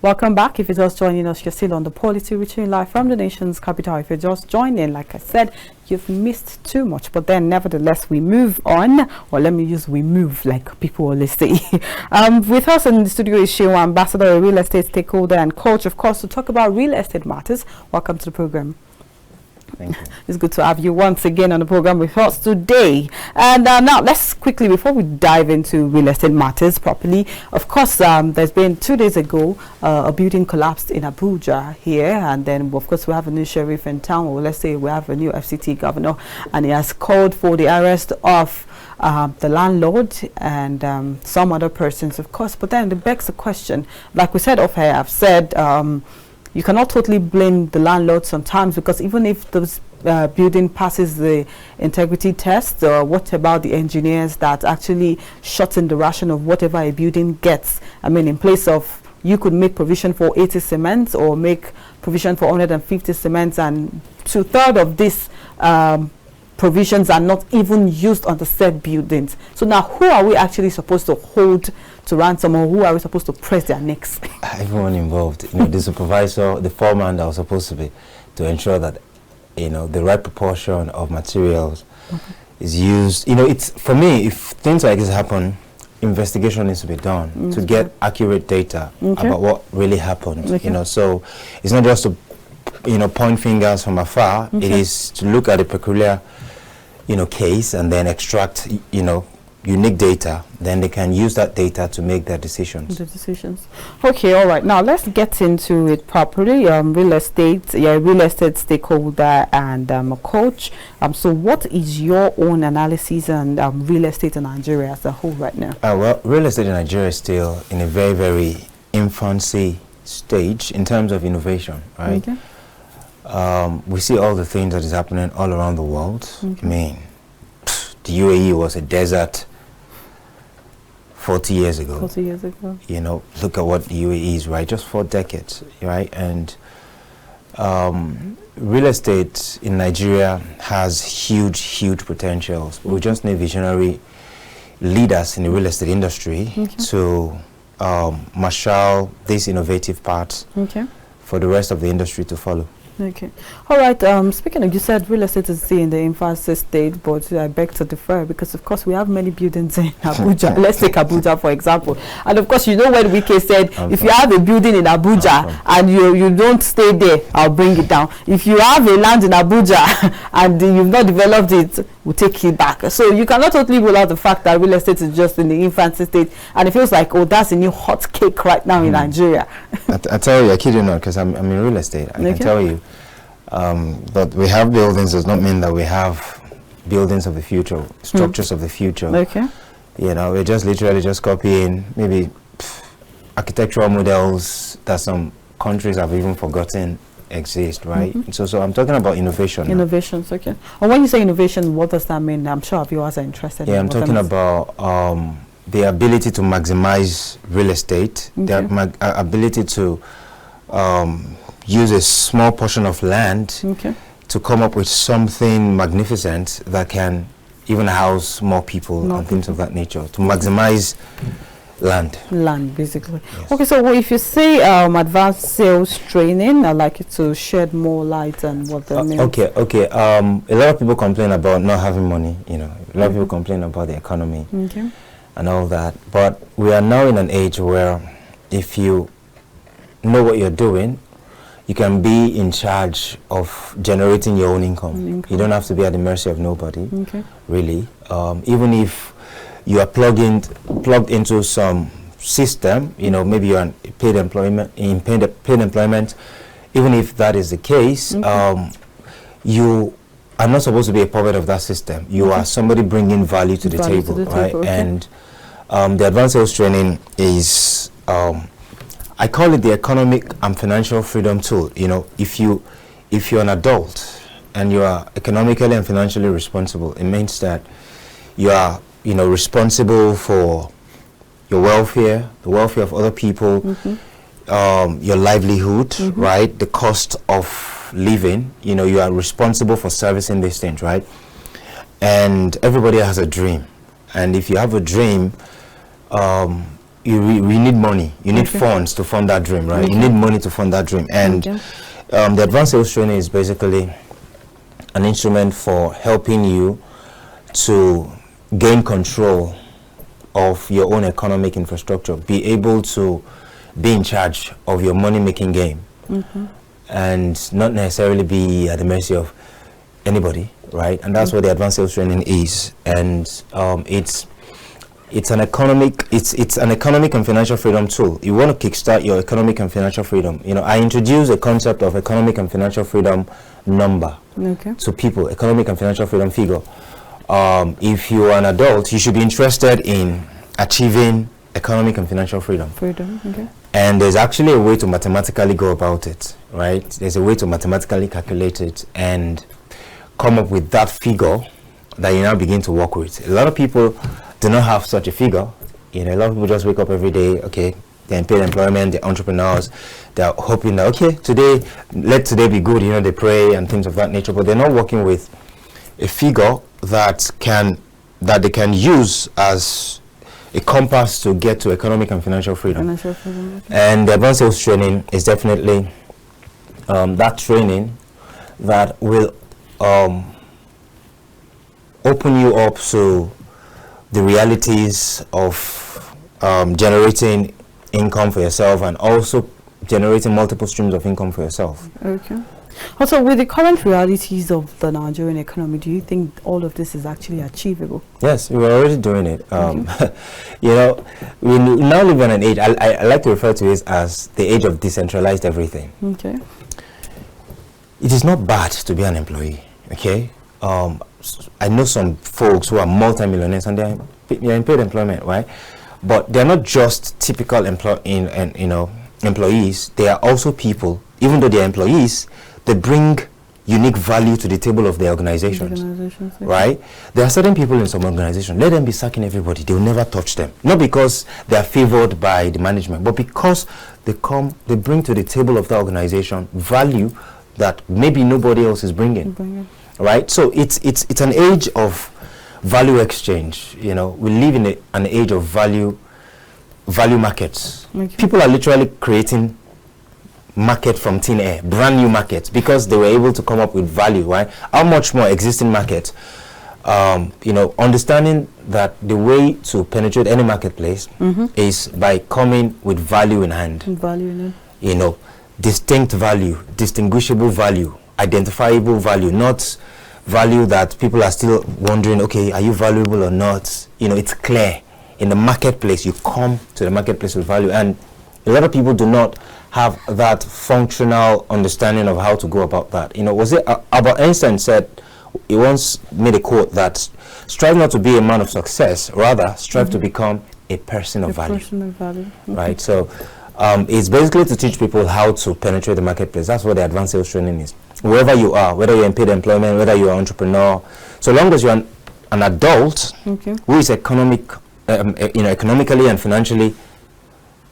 Welcome back. If you're just joining us, you're still on the Polity, reaching live from the nation's capital. If you're just joining, like I said, you've missed too much. But then, nevertheless, we move on. Or let me use we move, like people always say. With us in the studio is Shewa, Ambassador, a real estate stakeholder and coach, of course, to talk about real estate matters. Welcome to the program. Thank you. It's good to have you once again on the program with us today. And now let's quickly, before we dive into real estate matters properly, of course, there's been 2 days ago, a building collapsed in Abuja here. And then, of course, we have a new sheriff in town, or let's say we have a new FCT governor, and he has called for the arrest of the landlord and some other persons, of course. But then it begs the question, like we said off air, I've said, you cannot totally blame the landlord sometimes, because even if the building passes the integrity test, what about the engineers that actually shorten the ration of whatever a building gets? I mean, in place of you could make provision for 80 cements or make provision for 150 cements, and 2/3 of this provisions are not even used on the said buildings. So now, who are we actually supposed to hold to ransom, or who are we supposed to press their necks? Everyone involved, the supervisor, the foreman that was supposed to ensure that, the right proportion of materials is used. It's, for me, if things like this happen, investigation needs to be done to get accurate data about what really happened. So it's not just to, point fingers from afar. It is to look at a peculiar case and then extract, unique data. Then they can use that data to make their decisions. Okay, all right. Now let's get into it properly. Real estate, you're a real estate stakeholder and a coach. So what is your own analysis on real estate in Nigeria as a whole right now? Well, real estate in Nigeria is still in a very, very infancy stage in terms of innovation, right? Okay. We see all the things that is happening all around the world. I mean, the UAE was a desert 40 years ago. 40 years ago. Look at what the UAE is, right? Just 4 decades, right? And real estate in Nigeria has huge, huge potentials. We just need visionary leaders in the real estate industry to marshal these innovative parts for the rest of the industry to follow. Okay. All right. Speaking of, you said real estate is still in the infancy state, but I beg to differ, because of course we have many buildings in Abuja. Let's take Abuja for example. And of course, when Wike said, if you have a building in Abuja and you don't stay there, I'll bring it down. If you have a land in Abuja and you've not developed it, we'll take it back. So you cannot totally rule out the fact that real estate is just in the infancy state, and it feels like, oh, that's a new hot cake right now in Nigeria. I tell you, I kid you not, because I'm in real estate. I can tell you. But we have buildings does not mean that we have buildings of the future, structures of the future. Okay. We're just literally just copying maybe architectural models that some countries have even forgotten exist, right? So I'm talking about innovation. Innovations, okay. And when you say innovation, what does that mean? I'm sure viewers are interested. Yeah, I'm talking about the ability to maximize real estate, the ability to use a small portion of land to come up with something magnificent that can even house more people and things of that nature, to maximize land basically. Yes. Okay, so if you say advanced sales training, I'd like you to shed more light on what that means. Okay. A lot of people complain about not having money, a lot of people complain about the economy and all that, but we are now in an age where if you know what you're doing, you can be in charge of generating your own income. You don't have to be at the mercy of nobody, really. Even if you are plugged into some system, maybe you're in paid employment. Even if that is the case, you are not supposed to be a puppet of that system. You are somebody bringing value to the table, right? And the advanced sales training is, I call it the economic and financial freedom tool. If you're an adult and you are economically and financially responsible, it means that you are, responsible for your welfare, the welfare of other people, your livelihood, right? The cost of living. You are responsible for servicing these things, right? And everybody has a dream. And if you have a dream, we need money. You need funds to fund that dream, right? You need money to fund that dream. And the advanced sales training is basically an instrument for helping you to gain control of your own economic infrastructure, be able to be in charge of your money-making game, and not necessarily be at the mercy of anybody, right? And that's what the advanced sales training is. And it's an economic and financial freedom tool. You want to kickstart your economic and financial freedom. You know, I introduced a concept of economic and financial freedom number to people, economic and financial freedom figure. If you are an adult, you should be interested in achieving economic and financial freedom. And there's actually a way to mathematically go about it, right? There's a way to mathematically calculate it and come up with that figure that you now begin to work with. A lot of people do not have such a figure. You know, a lot of people just wake up every day, okay, they're in paid employment, they're entrepreneurs, they're hoping that, okay, let today be good, you know, they pray and things of that nature, but they're not working with a figure that they can use as a compass to get to economic and financial freedom. And the advanced sales training is definitely that training that will open you up to the realities of generating income for yourself and also generating multiple streams of income for yourself. Also, with the current realities of the Nigerian economy, do you think all of this is actually achievable? Yes, we're already doing it. You know, we now live in an age, I like to refer to it as the age of decentralized everything. It is not bad to be an employee, okay? I know some folks who are multi-millionaires and they're in paid employment, right? But they're not just typical employees. They are also people, even though they're employees, they bring unique value to the table of their organizations, right? There are certain people in some organizations, let them be sacking everybody, they will never touch them. Not because they are favored by the management, but because they bring to the table of the organization value that maybe nobody else is bringing. Right, so it's an age of value exchange. You know, we live in an age of value markets. People are literally creating market from thin air, brand new markets, because they were able to come up with value. Right, how much more existing market? You know, understanding that the way to penetrate any marketplace is by coming with value in hand. You know, distinct value, distinguishable value, identifiable value, not value that people are still wondering, okay, are you valuable or not? You know, it's clear. In the marketplace, you come to the marketplace with value, and a lot of people do not have that functional understanding of how to go about that. You know, was it Albert Einstein said, he once made a quote that strive not to be a man of success, rather strive to become a person of value. Right, so it's basically to teach people how to penetrate the marketplace. That's what the advanced sales training is. Wherever you are, whether you're in paid employment, whether you're an entrepreneur, so long as you're an adult who is economically and financially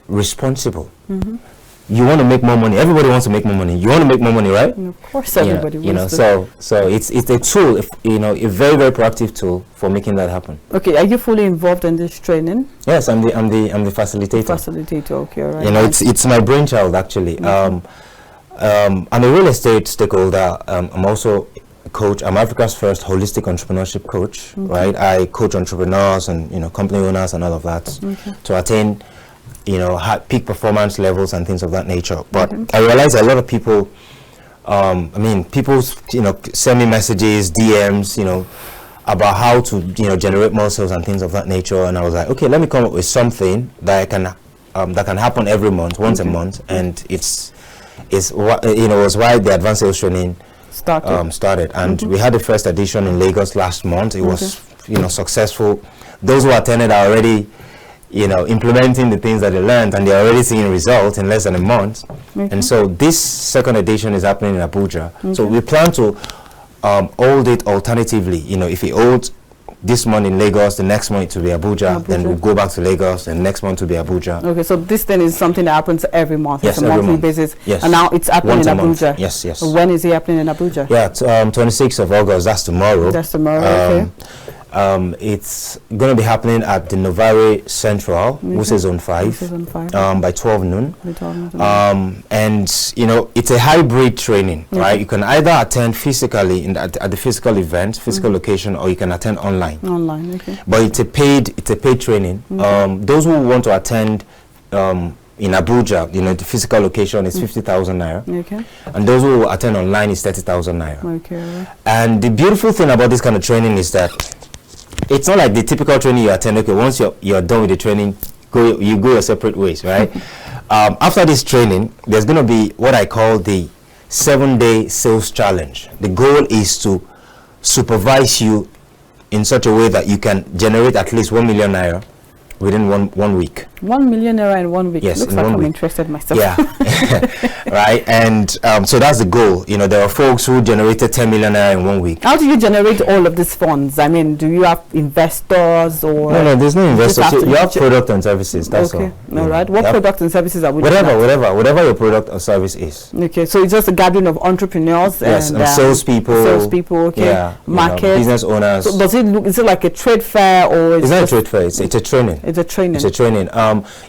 responsible. You want to make more money. Everybody wants to make more money. You want to make more money, right? And of course, everybody wants to. So it's a tool, a very, very proactive tool for making that happen. Okay, are you fully involved in this training? Yes, I'm the facilitator. Facilitator, okay, all right. You know, it's my brainchild actually. I'm a real estate stakeholder. I'm also a coach. I'm Africa's first holistic entrepreneurship coach, right? I coach entrepreneurs and company owners and all of that to attain peak performance levels and things of that nature. But I realize a lot of people, people send me messages, DMs, about how to generate more sales and things of that nature. And I was like, okay, let me come up with something that can happen every month, once a month, and it's was why the advanced sales training started. And we had the first edition in Lagos last month. It was successful. Those who attended are already implementing the things that they learned, and they're already seeing results in less than a month. And so this second edition is happening in Abuja. So we plan to hold it alternatively. If we hold this month in Lagos, the next month to be Abuja, then we'll go back to Lagos, and next month to be Abuja. Okay, so this then is something that happens every month. Yes, it's a monthly basis. Yes. And now it's happening in Abuja. Yes, yes. When is it happening in Abuja? Yeah, 26th of August, that's tomorrow. That's tomorrow, okay. It's going to be happening at the Novare Central, which is Zone 5, by 12 noon. And, you know, it's a hybrid training, right? You can either attend physically at the physical event, physical location, or you can attend online. But it's a paid training. Those who want to attend in Abuja, you know, the physical location is 50,000 naira. And those who attend online is 30,000 naira. And the beautiful thing about this kind of training is that it's not like the typical training you attend. Okay, once you're done with the training, you go your separate ways, right? After this training, there's going to be what I call the 7-day sales challenge. The goal is to supervise you in such a way that you can generate at least 1 million naira within one week. 1 million naira in 1 week. Yes, looks in like 1 I'm week. interested myself. Yeah, right. And so that's the goal. You know, there are folks who generated 10 million naira in 1 week. How do you generate all of these funds? I mean, do you have investors or? No, there's no investors. You have product and services. That's all. All right. What product and services are we? Whatever your product or service is. Okay, so it's just a gathering of entrepreneurs and salespeople. Okay. Yeah. Market. You know, business owners. So does it look? Is it like a trade fair or? It's not a trade fair. It's a training. It's a training. It's a training.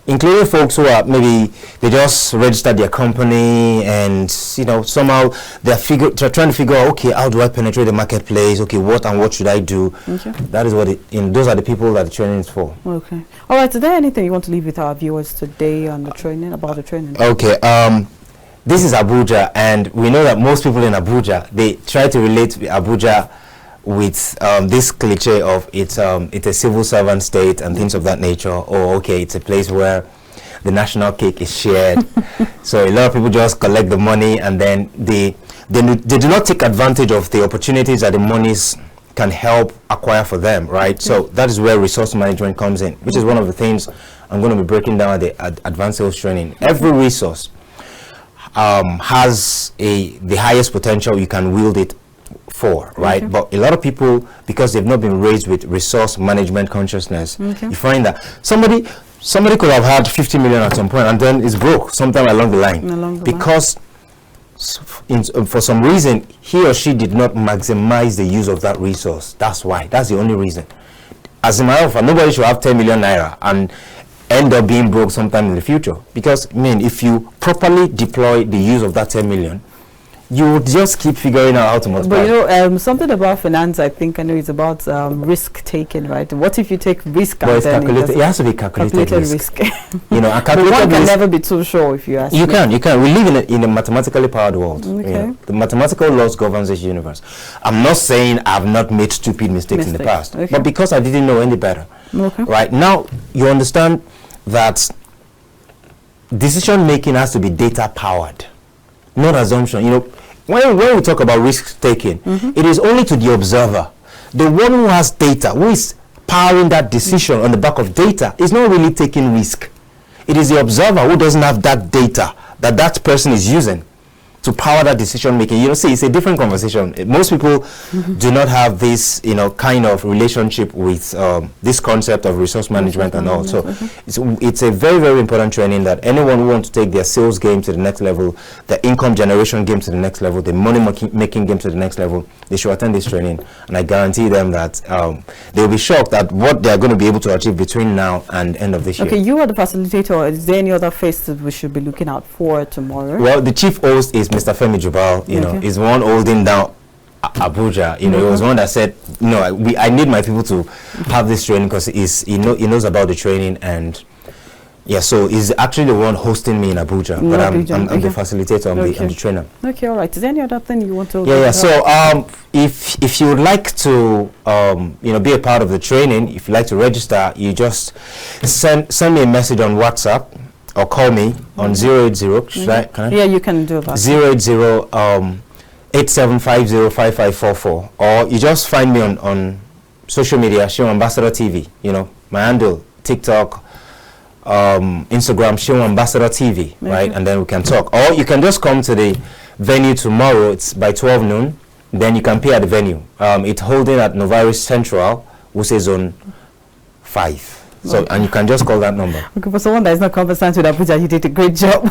Including folks who are maybe they just registered their company and you know somehow they're trying to figure out, okay, how do I penetrate the marketplace? Okay, what should I do? That is what those are the people that the training is for. Okay. All right. Is there anything you want to leave with our viewers today on the training about the training? Okay. This is Abuja, and we know that most people in Abuja, they try to relate Abuja with this cliche of it's a civil servant state and things of that nature. Or okay, it's a place where the national cake is shared. So a lot of people just collect the money and then they do not take advantage of the opportunities that the monies can help acquire for them, right? So that is where resource management comes in, which is one of the things I'm going to be breaking down at the advanced sales training. Every resource has the highest potential you can wield it for, right? But a lot of people, because they've not been raised with resource management consciousness, you find that somebody could have had 50 million at some point and then it's broke sometime along the line because for some reason he or she did not maximize the use of that resource. That's why. That's the only reason. As a matter of fact, nobody should have 10 million naira and end up being broke sometime in the future, because I mean, if you properly deploy the use of that 10 million, you would just keep figuring out how to multiply. But you know, something about finance, I think I know, is about risk taking, right? What if you take risk? But it's calculated. It has to be calculated risk. You know, a calculated one can never be too sure if you ask. You can. We live in a mathematically powered world. You know, the mathematical laws governs this universe. I'm not saying I've not made stupid mistakes in the past, but because I didn't know any better. Right now, you understand that decision making has to be data powered, not assumption. You know, when we talk about risk taking, it is only to the observer. The one who has data, who is powering that decision on the back of data, is not really taking risk. It is the observer who doesn't have that data that person is using to power that decision making. You know, see, it's a different conversation. Most people do not have this, you know, kind of relationship with this concept of resource management and all. So it's a very, very important training that anyone who wants to take their sales game to the next level, the income generation game to the next level, the money making game to the next level, they should attend this training. And I guarantee them that they'll be shocked at what they're going to be able to achieve between now and end of this year. Okay, you are the facilitator. Is there any other face that we should be looking out for tomorrow? Well, the chief host is Mr. Femi Jubal, you know, is one holding down Abuja. You know, he was one that said, you know, I need my people to have this training because he knows about the training, and yeah, so he's actually the one hosting me in Abuja, but I'm the facilitator, I'm the trainer. Okay, all right. Is there any other thing you want to? Yeah. So if you would like to you know, be a part of the training, if you like to register, you just send me a message on WhatsApp or call me on 080. Should I? Can I? Yeah, you can do that. 080 87505544, or you just find me on social media, Show Ambassador TV. You know, my handle, TikTok, Instagram, Show Ambassador TV, right? And then we can talk. Or you can just come to the venue tomorrow. It's by 12 noon. Then you can pay at the venue. It's holding at Novare Central, which is Zone 5. So, and you can just call that number. Okay, for someone that is not conversant with Abuja, you did a great job.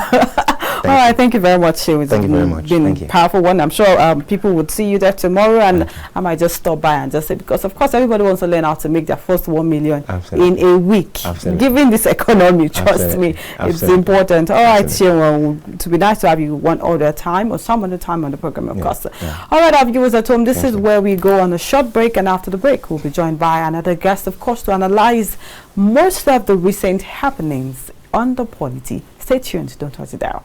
All right, thank you very much. It's thank you very much. Been thank you. Powerful one. I'm sure people would see you there tomorrow, and I might just stop by and just say, because of course everybody wants to learn how to make their first 1 million in a week. Given this economy, trust me, it's important. All right, Shewa, to be nice to have you one other time or some other time on the program, of course. All right, our viewers at home, this is where we go on a short break, and after the break we'll be joined by another guest, of course, to analyze most of the recent happenings on the Polity. Stay tuned, don't touch it down.